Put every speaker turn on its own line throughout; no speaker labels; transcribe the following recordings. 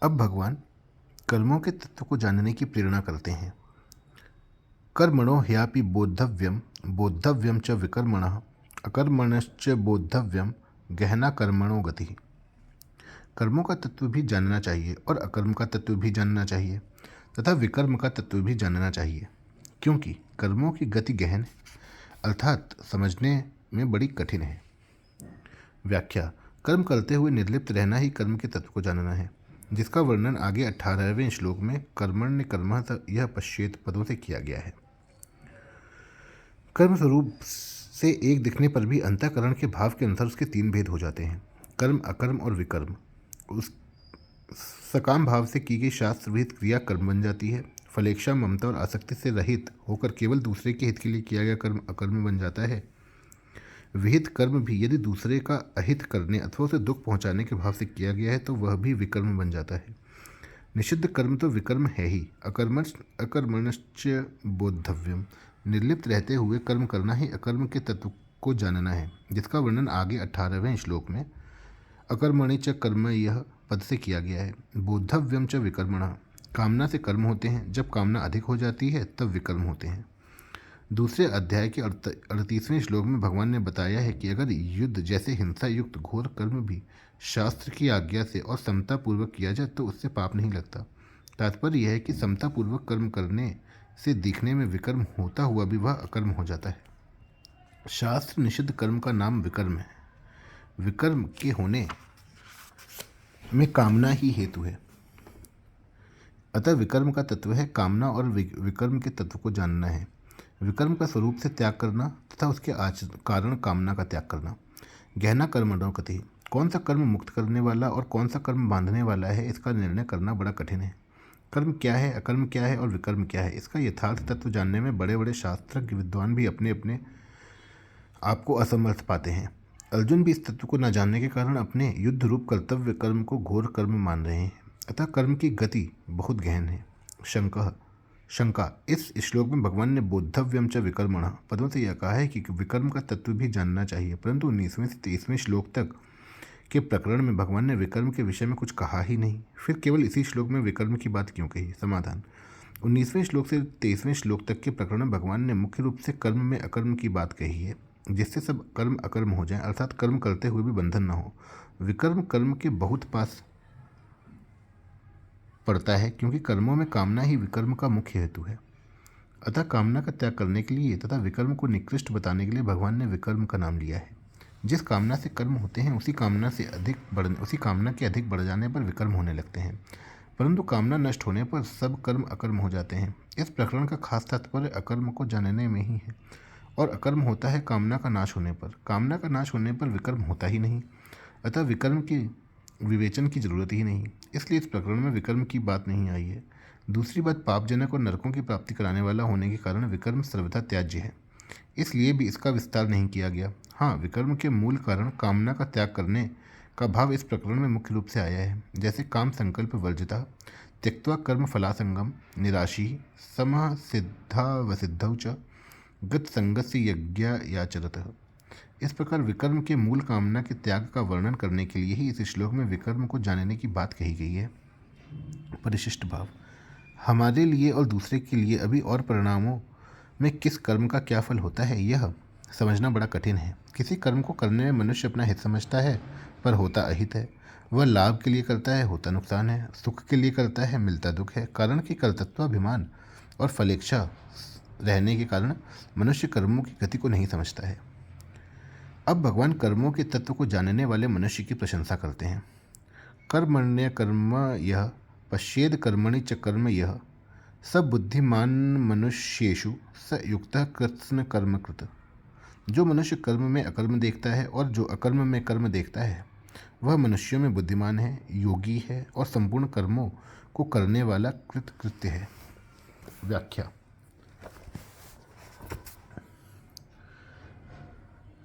अब भगवान कर्मों के तत्व को जानने की प्रेरणा करते हैं। कर्मणो ह्यापि बोद्धव्यम बोद्धव्यम च विकर्मणः अकर्मणश्च बोद्धव्यम गहना कर्मणो गति। कर्मों का तत्व भी जानना चाहिए और अकर्म का तत्व भी जानना चाहिए तथा विकर्म का तत्व भी जानना चाहिए, क्योंकि कर्मों की गति गहन है, अर्थात समझने में बड़ी कठिन है। व्याख्या। कर्म करते हुए निर्लिप्त रहना ही कर्म के तत्व को जानना है, जिसका वर्णन आगे 18वें श्लोक में कर्मण्य कर्मः यह पश्चेत पदों से किया गया है। कर्म स्वरूप से एक दिखने पर भी अंतःकरण के भाव के अनुसार उसके 3 भेद हो जाते हैं, कर्म, अकर्म और विकर्म। उस सकाम भाव से की गई शास्त्र विहित क्रिया कर्म बन जाती है। फलेच्छा, ममता और आसक्ति से रहित होकर केवल दूसरे के हित के लिए किया गया कर्म अकर्म बन जाता है। विहित कर्म भी यदि दूसरे का अहित करने अथवा उसे दुख पहुंचाने के भाव से किया गया है तो वह भी विकर्म बन जाता है। निषिद्ध कर्म तो विकर्म है ही। अकर्मणश्च बोद्धव्यम। निर्लिप्त रहते हुए कर्म करना ही अकर्म के तत्व को जानना है, जिसका वर्णन आगे 18वें श्लोक में अकर्मणि च कर्म यह पद से किया गया है। बोद्धव्यम च विकर्मणः। कामना से कर्म होते हैं, जब कामना अधिक हो जाती है तब विकर्म होते हैं। दूसरे अध्याय के 38वें श्लोक में भगवान ने बताया है कि अगर युद्ध जैसे हिंसा युक्त घोर कर्म भी शास्त्र की आज्ञा से और समतापूर्वक किया जाए तो उससे पाप नहीं लगता। तात्पर्य यह है कि समतापूर्वक कर्म करने से दिखने में विकर्म होता हुआ भी वह अकर्म हो जाता है। शास्त्र निषिद्ध कर्म का नाम विकर्म है। विकर्म के होने में कामना ही हेतु है, अतः विकर्म का तत्व है कामना और विकर्म के तत्व को जानना है। विकर्म का स्वरूप से त्याग करना तथा उसके कारण कामना का त्याग करना। गहना कर्मणो गति। कौन सा कर्म मुक्त करने वाला और कौन सा कर्म बांधने वाला है, इसका निर्णय करना बड़ा कठिन है। कर्म क्या है, अकर्म क्या है और विकर्म क्या है, इसका यथार्थ तत्व जानने में बड़े बड़े शास्त्रज्ञ विद्वान भी अपने अपने आप को असमर्थ पाते हैं। अर्जुन भी इस तत्व को न जानने के कारण अपने युद्ध रूप कर्तव्य कर्म को घोर कर्म मान रहे हैं, अतः कर्म की गति बहुत गहन है। शंका। इस श्लोक में भगवान ने बोद्धव्यम च विकर्मणः पदों से यह कहा है कि विकर्म का तत्व भी जानना चाहिए, परंतु 19वें से 23वें श्लोक तक के प्रकरण में भगवान ने विकर्म के विषय में कुछ कहा ही नहीं। फिर केवल इसी श्लोक में विकर्म की बात क्यों कही? समाधान। 19वें श्लोक से 23वें श्लोक तक के प्रकरण में भगवान ने मुख्य रूप से कर्म में अकर्म की बात कही है, जिससे सब कर्म अकर्म हो जाए, अर्थात कर्म करते हुए भी बंधन न हो। विकर्म कर्म के बहुत पास पड़ता है, क्योंकि कर्मों में कामना ही विकर्म का मुख्य हेतु है। अतः कामना का त्याग करने के लिए तथा विकर्म को निकृष्ट बताने के लिए भगवान ने विकर्म का नाम लिया है। जिस कामना से कर्म होते हैं उसी कामना के अधिक बढ़ जाने पर विकर्म होने लगते हैं, परंतु कामना नष्ट होने पर सब कर्म अकर्म हो जाते हैं। इस प्रकरण का खास तात्पर्य अकर्म को जानने में ही है, और अकर्म होता है कामना का नाश होने पर। कामना का नाश होने पर विकर्म होता ही नहीं, अतः विकर्म की विवेचन की जरूरत ही नहीं, इसलिए इस प्रकरण में विकर्म की बात नहीं आई है। दूसरी बात, पापजनक और नरकों की प्राप्ति कराने वाला होने के कारण विकर्म सर्वथा त्याज्य है, इसलिए भी इसका विस्तार नहीं किया गया। हाँ, विकर्म के मूल कारण कामना का त्याग करने का भाव इस प्रकरण में मुख्य रूप से आया है, जैसे काम संकल्प वर्जिता त्यक्त्वा कर्म फलासंगम निराशी समः सिद्धावसिद्धौ च गत संगस्य यज्ञायाचरतः। इस प्रकार विकर्म के मूल कामना के त्याग का वर्णन करने के लिए ही इस श्लोक में विकर्म को जानने की बात कही गई है। परिशिष्ट भाव। हमारे लिए और दूसरे के लिए अभी और परिणामों में किस कर्म का क्या फल होता है, यह समझना बड़ा कठिन है। किसी कर्म को करने में मनुष्य अपना हित समझता है, पर होता अहित है। वह लाभ के लिए करता है, होता नुकसान है। सुख के लिए करता है, मिलता दुख है। कारण कि कर्तृत्वाभिमान और फलेच्छा रहने के कारण मनुष्य कर्मों की गति को नहीं समझता है। अब भगवान कर्मों के तत्व को जानने वाले मनुष्य की प्रशंसा करते हैं। कर्मण्य कर्म यह पश्येद कर्मणि च कर्म यह स बुद्धिमान मनुष्येषु स युक्तः कृत्स्न कर्म कृत। जो मनुष्य कर्म में अकर्म देखता है और जो अकर्म में कर्म देखता है, वह मनुष्यों में बुद्धिमान है, योगी है और संपूर्ण कर्मों को करने वाला कृतकृत्य है। व्याख्या।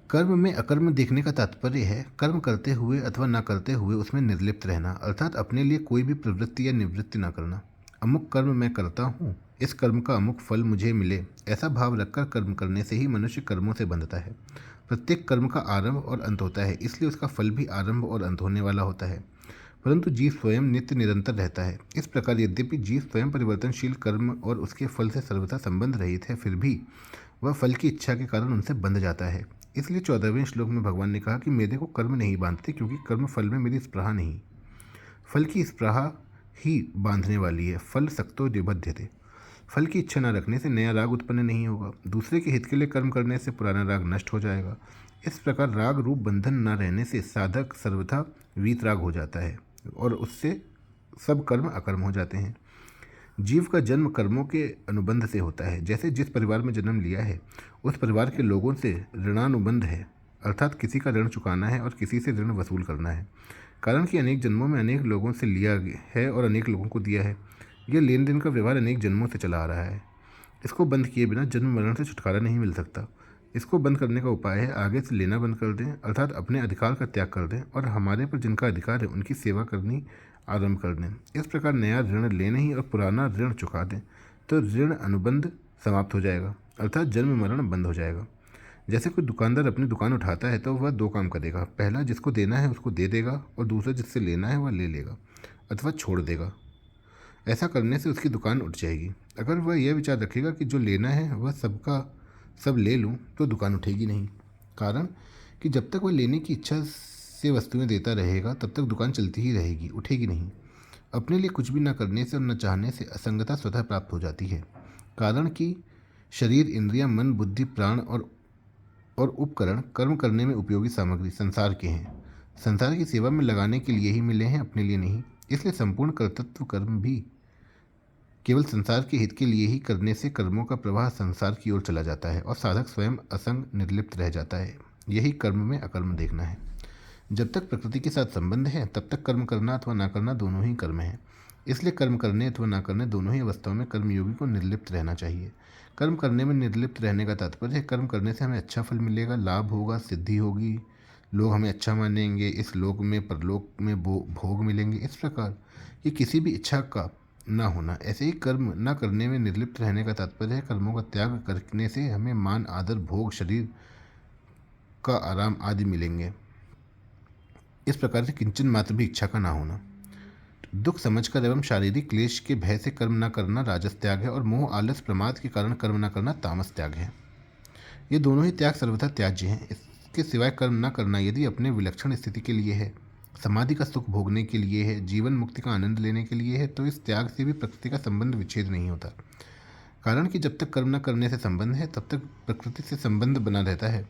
कर्म में अकर्म देखने का तात्पर्य है कर्म करते हुए अथवा न करते हुए उसमें निर्लिप्त रहना, अर्थात अपने लिए कोई भी प्रवृत्ति या निवृत्ति न करना। अमुक कर्म मैं करता हूँ, इस कर्म का अमुक फल मुझे मिले, ऐसा भाव रखकर कर्म करने से ही मनुष्य कर्मों से बंधता है। प्रत्येक कर्म का आरंभ और अंत होता है, इसलिए उसका फल भी आरंभ और अंत होने वाला होता है। परंतु जीव स्वयं नित्य निरंतर रहता है। इस प्रकार यद्यपि जीव स्वयं परिवर्तनशील कर्म और उसके फल से सर्वथा संबंध रहित है, फिर भी वह फल की इच्छा के कारण उनसे बंध जाता है। इसलिए 14वें श्लोक में भगवान ने कहा कि मेरे को कर्म नहीं बांधते, क्योंकि कर्म फल में मेरी स्पृहा नहीं। फल की स्पृहा ही बांधने वाली है। फल सक्तो निबध्यते। फल की इच्छा न रखने से नया राग उत्पन्न नहीं होगा। दूसरे के हित के लिए कर्म करने से पुराना राग नष्ट हो जाएगा। इस प्रकार राग रूप बंधन न रहने से साधक सर्वथा वीतराग हो जाता है और उससे सब कर्म अकर्म हो जाते हैं। जीव का जन्म कर्मों के अनुबंध से होता है। जैसे जिस परिवार में जन्म लिया है उस परिवार के लोगों से ऋणानुबंध है, अर्थात किसी का ऋण चुकाना है और किसी से ऋण वसूल करना है। कारण कि अनेक जन्मों में अनेक लोगों से लिया है और अनेक लोगों को दिया है। यह लेन देन का व्यवहार अनेक जन्मों से चला आ रहा है। इसको बंद किए बिना जन्म मरण से छुटकारा नहीं मिल सकता। इसको बंद करने का उपाय है आगे से लेना बंद कर दें, अर्थात अपने अधिकार का त्याग कर दें और हमारे पर जिनका अधिकार है उनकी सेवा करनी आरंभ कर दें। इस प्रकार नया ऋण लेने ही और पुराना ऋण चुका दें तो ऋण अनुबंध समाप्त हो जाएगा, अर्थात जन्म मरण बंद हो जाएगा। जैसे कोई दुकानदार अपनी दुकान उठाता है तो वह दो काम करेगा। पहला, जिसको देना है उसको दे देगा और दूसरा, जिससे लेना है वह ले लेगा अथवा छोड़ देगा। ऐसा करने से उसकी दुकान उठ जाएगी। अगर वह यह विचार रखेगा कि जो लेना है वह सबका सब ले लूँ तो दुकान उठेगी नहीं। कारण कि जब तक वह लेने की इच्छा से वस्तुएं देता रहेगा तब तक दुकान चलती ही रहेगी, उठेगी नहीं। अपने लिए कुछ भी न करने से और न चाहने से असंगता स्वतः प्राप्त हो जाती है। कारण कि शरीर, इंद्रियां, मन, बुद्धि, प्राण और उपकरण कर्म करने में उपयोगी सामग्री संसार के हैं। संसार की सेवा में लगाने के लिए ही मिले हैं, अपने लिए नहीं। इसलिए संपूर्ण कर्तृत्व कर्म भी केवल संसार के हित के लिए ही करने से कर्मों का प्रवाह संसार की ओर चला जाता है और साधक स्वयं असंग निर्लिप्त रह जाता है। यही कर्म में अकर्म देखना है। जब तक प्रकृति के साथ संबंध है तब तक कर्म करना अथवा ना करना दोनों ही कर्म है। इसलिए कर्म करने अथवा ना करने दोनों ही अवस्थाओं में कर्मयोगी को निर्लिप्त रहना चाहिए। कर्म करने में निर्लिप्त रहने का तात्पर्य है कर्म करने से हमें अच्छा फल मिलेगा, लाभ होगा, सिद्धि होगी, लोग हमें अच्छा मानेंगे, इस लोक में परलोक में भोग मिलेंगे। इस प्रकार ये किसी भी इच्छा का ना होना। ऐसे ही कर्म न करने में निर्लिप्त रहने का तात्पर्य है कर्मों का त्याग करने से हमें मान, आदर, भोग, शरीर का आराम आदि मिलेंगे। इस प्रकार से किंचन मात्र भी इच्छा का ना होना। दुख समझकर एवं शारीरिक क्लेश के भय से कर्म न करना राजस त्याग है और मोह, आलस, प्रमाद के कारण कर्म न करना तामस त्याग है। ये दोनों ही त्याग सर्वथा त्याज्य हैं। इसके सिवाय कर्म न करना यदि अपने विलक्षण स्थिति के लिए है, समाधि का सुख भोगने के लिए है, जीवन मुक्ति का आनंद लेने के लिए है, तो इस त्याग से भी प्रकृति का संबंध विच्छेद नहीं होता। कारण कि जब तक कर्म न करने से संबंध है तब तक प्रकृति से संबंध बना रहता है।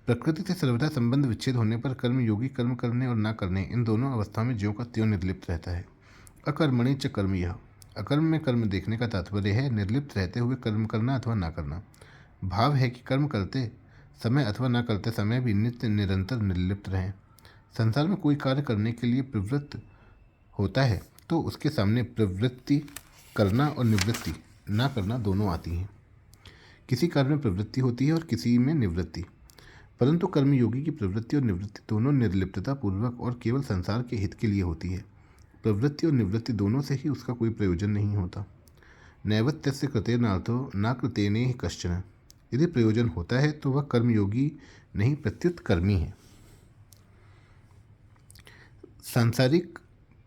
प्रकृति से सर्वथा संबंध विच्छेद होने पर कर्म योगी कर्म करने और न करने इन दोनों अवस्थाओं में ज्यों का त्यों निर्लिप्त रहता है। अकर्मणि च कर्म यह। अकर्म में कर्म देखने का तात्पर्य है निर्लिप्त रहते हुए कर्म करना अथवा ना करना। भाव है कि कर्म करते समय अथवा न करते समय भी नित्य निरंतर निर्लिप्त रहें। संसार में कोई कार्य करने के लिए प्रवृत्त होता है तो उसके सामने प्रवृत्ति करना और निवृत्ति ना करना दोनों आती हैं। किसी कार्य में प्रवृत्ति होती है और किसी में निवृत्ति, परंतु कर्मयोगी की प्रवृत्ति और निवृत्ति दोनों निर्लिप्तता पूर्वक और केवल संसार के हित के लिए होती है। प्रवृत्ति और निवृत्ति दोनों से ही उसका कोई प्रयोजन नहीं होता। नैवत तस्य कृतेनार्थो न कृतेने ही कश्चन। यदि प्रयोजन होता है तो वह कर्मयोगी नहीं प्रत्युत कर्मी है। सांसारिक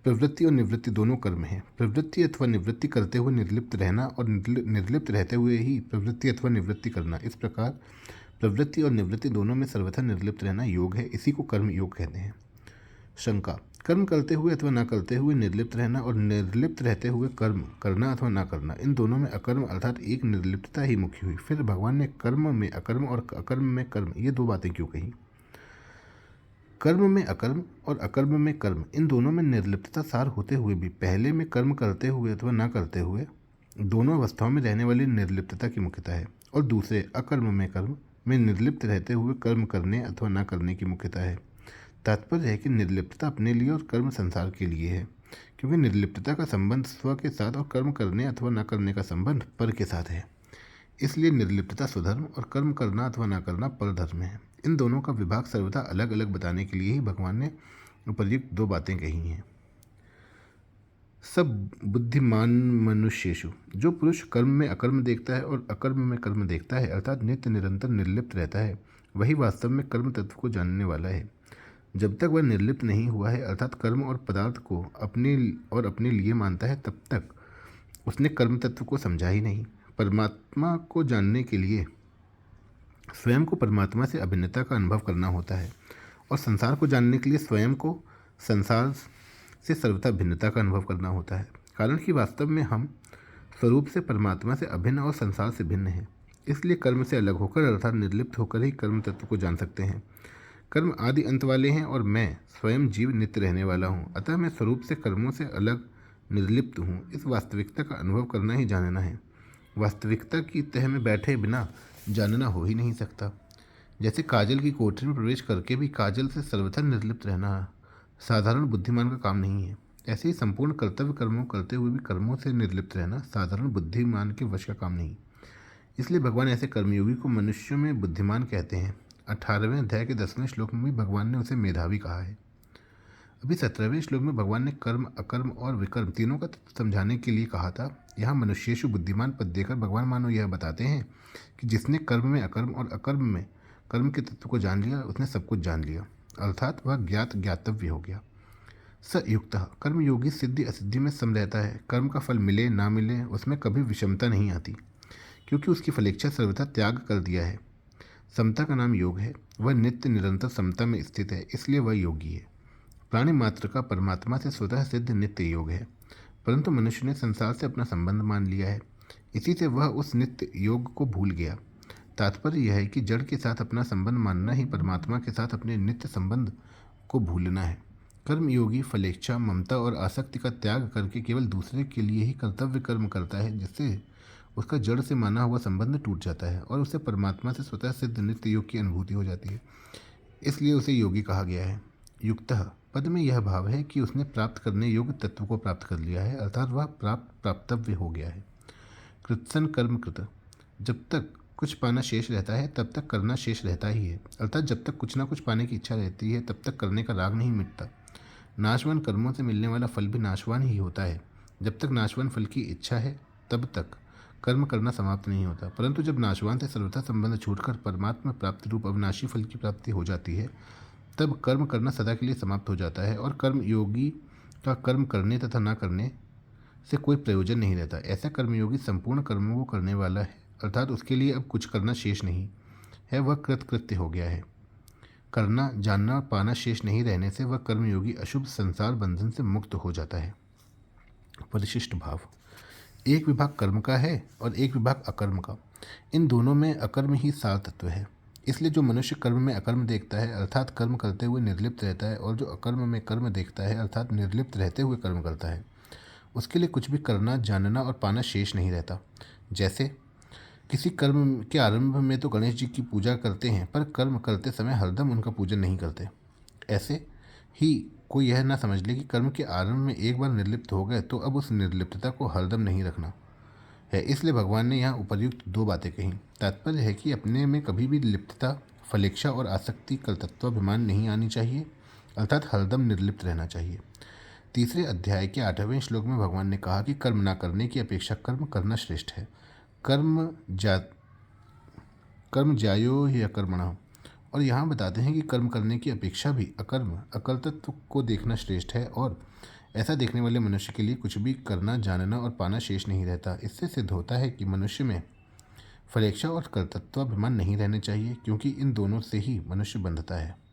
प्रवृत्ति और निवृत्ति दोनों कर्म हैं। प्रवृत्ति अथवा निवृत्ति करते हुए निर्लिप्त रहना और निर्लिप्त रहते हुए ही प्रवृत्ति अथवा निवृत्ति करना, इस प्रकार प्रवृत्ति और निवृत्ति दोनों में सर्वथा निर्लिप्त रहना योग है। इसी को कर्म योग कहते हैं। शंका। कर्म करते हुए अथवा ना करते हुए निर्लिप्त रहना और निर्लिप्त रहते हुए कर्म करना अथवा ना करना, इन दोनों में अकर्म अर्थात एक निर्लिप्तता ही मुख्य हुई। फिर भगवान ने कर्म में अकर्म और अकर्म में कर्म ये दो बातें क्यों कही? कर्म में अकर्म और अकर्म में कर्म, इन दोनों में निर्लिप्तता सार होते हुए भी पहले में कर्म करते हुए अथवा ना करते हुए दोनों अवस्थाओं में रहने वाली निर्लिप्तता की मुख्यता है और दूसरे अकर्म में कर्म में निर्लिप्त रहते हुए कर्म करने अथवा ना करने की मुख्यता है। तात्पर्य है कि निर्लिप्तता अपने लिए और कर्म संसार के लिए है, क्योंकि निर्लिप्तता का संबंध स्व के साथ और कर्म करने अथवा न करने का संबंध पर के साथ है। इसलिए निर्लिप्तता स्वधर्म और कर्म करना अथवा न करना परधर्म है। इन दोनों का विभाग सर्वथा अलग अलग बताने के लिए ही भगवान ने उपर्युक्त दो बातें कही हैं। सब बुद्धिमान मनुष्येषु, जो पुरुष कर्म में अकर्म देखता है और अकर्म में कर्म देखता है, अर्थात नित्य निरंतर निर्लिप्त रहता है, वही वास्तव में कर्म तत्व को जानने वाला है। जब तक वह निर्लिप्त नहीं हुआ है, अर्थात कर्म और पदार्थ को अपने लिए मानता है, तब तक उसने कर्म तत्व को समझा ही नहीं। परमात्मा को जानने के लिए स्वयं को परमात्मा से अभिन्नता का अनुभव करना होता है, और संसार को जानने के लिए स्वयं को संसार से सर्वथा भिन्नता का अनुभव करना होता है। कारण कि वास्तव में हम स्वरूप से परमात्मा से अभिन्न और संसार से भिन्न हैं। इसलिए कर्म से अलग होकर, अर्थात निर्लिप्त होकर ही कर्म तत्व को जान सकते हैं। कर्म आदि अंत वाले हैं और मैं स्वयं जीव नित्य रहने वाला हूँ, अतः मैं स्वरूप से कर्मों से अलग निर्लिप्त हूँ। इस वास्तविकता का अनुभव करना ही जानना है। वास्तविकता की तह में बैठे बिना जानना हो ही नहीं सकता। जैसे काजल की कोठरी में प्रवेश करके भी काजल से सर्वथा निर्लिप्त रहना साधारण बुद्धिमान का काम नहीं है, ऐसे ही संपूर्ण कर्तव्य कर्मों करते हुए भी कर्मों से निर्लिप्त रहना साधारण बुद्धिमान के वश का काम नहीं। इसलिए भगवान ऐसे कर्मयोगी को मनुष्यों में बुद्धिमान कहते हैं। 18वें अध्याय के 10वें श्लोक में भी भगवान ने उसे मेधावी कहा है। अभी 17वें श्लोक में भगवान ने कर्म, अकर्म और विकर्म तीनों का तत्व समझाने के लिए कहा था। यहाँ मनुष्येषु बुद्धिमान पद देकर भगवान मानो यह बताते हैं कि जिसने कर्म में अकर्म और अकर्म में कर्म के तत्व को जान लिया, उसने सब कुछ जान लिया, अर्थात वह ज्ञातव्य हो गया। स युक्त कर्मयोगी सिद्धि असिद्धि में सम रहता है। कर्म का फल मिले ना मिले उसमें कभी विषमता नहीं आती, क्योंकि उसकी फलेच्छा सर्वथा त्याग कर दिया है। समता का नाम योग है। वह नित्य निरंतर समता में स्थित है, इसलिए वह योगी है। प्राणी मात्र का परमात्मा से स्वतः सिद्ध नित्य योग है, परंतु मनुष्य ने संसार से अपना संबंध मान लिया है, इसी से वह उस नित्य योग को भूल गया। तात्पर्य यह है कि जड़ के साथ अपना संबंध मानना ही परमात्मा के साथ अपने नित्य संबंध को भूलना है। कर्मयोगी फलेच्छा, ममता और आसक्ति का त्याग करके केवल दूसरे के लिए ही कर्तव्य कर्म करता है, जिससे उसका जड़ से माना हुआ संबंध टूट जाता है और उसे परमात्मा से स्वतः सिद्ध नित्य योग की अनुभूति हो जाती है। इसलिए उसे योगी कहा गया है। युक्तः पद में यह भाव है कि उसने प्राप्त करने योग्य तत्व को प्राप्त कर लिया है, अर्थात वह प्राप्तव्य हो गया है। कृत्सन कर्म कृत, जब तक कुछ पाना शेष रहता है तब तक करना शेष रहता ही है, अर्थात जब तक कुछ ना कुछ पाने की इच्छा रहती है तब तक करने का राग नहीं मिटता। नाशवान कर्मों से मिलने वाला फल भी नाशवान ही होता है। जब तक नाशवान फल की इच्छा है तब तक कर्म करना समाप्त नहीं होता, परंतु जब नाशवान से सर्वथा संबंध छूटकर परमात्मा प्राप्ति रूप अविनाशी फल की प्राप्ति हो जाती है, तब कर्म करना सदा के लिए समाप्त हो जाता है और कर्मयोगी का कर्म करने तथा न करने से कोई प्रयोजन नहीं रहता। ऐसा कर्मयोगी संपूर्ण कर्मों को करने वाला है, अर्थात उसके लिए अब कुछ करना शेष नहीं है, वह कृतकृत्य हो गया है। करना, जानना, पाना शेष नहीं रहने से वह कर्मयोगी अशुभ संसार बंधन से मुक्त हो जाता है। परिशिष्ट भाव, एक विभाग कर्म का है और एक विभाग अकर्म का। इन दोनों में अकर्म ही सार तत्व है। इसलिए जो मनुष्य कर्म में अकर्म देखता है, अर्थात कर्म करते हुए निर्लिप्त रहता है, और जो अकर्म में कर्म देखता है, अर्थात निर्लिप्त रहते हुए कर्म करता है, उसके लिए कुछ भी करना, जानना और पाना शेष नहीं रहता। जैसे किसी कर्म के आरंभ में तो गणेश जी की पूजा करते हैं, पर कर्म करते समय हरदम उनका पूजन नहीं करते। ऐसे ही कोई यह ना समझ ले कि कर्म के आरंभ में एक बार निर्लिप्त हो गए तो अब उस निर्लिप्तता को हरदम नहीं रखना है। इसलिए भगवान ने यहाँ उपर्युक्त दो बातें कही। तात्पर्य है कि अपने में कभी भी लिप्तता, फलेच्छा और आसक्ति, कर्तृत्वाभिमान नहीं आनी चाहिए, अर्थात हरदम निर्लिप्त रहना चाहिए। तीसरे अध्याय के 8वें श्लोक में भगवान ने कहा कि कर्म ना करने की अपेक्षा कर्म करना श्रेष्ठ है। कर्म जायो ही अकर्मणः, और यहाँ बताते हैं कि कर्म करने की अपेक्षा भी अकर्म, अकर्तृत्व को देखना श्रेष्ठ है, और ऐसा देखने वाले मनुष्य के लिए कुछ भी करना, जानना और पाना शेष नहीं रहता। इससे सिद्ध होता है कि मनुष्य में फलेच्छा और कर्तृत्वाभिमान नहीं रहने चाहिए, क्योंकि इन दोनों से ही मनुष्य बंधता है।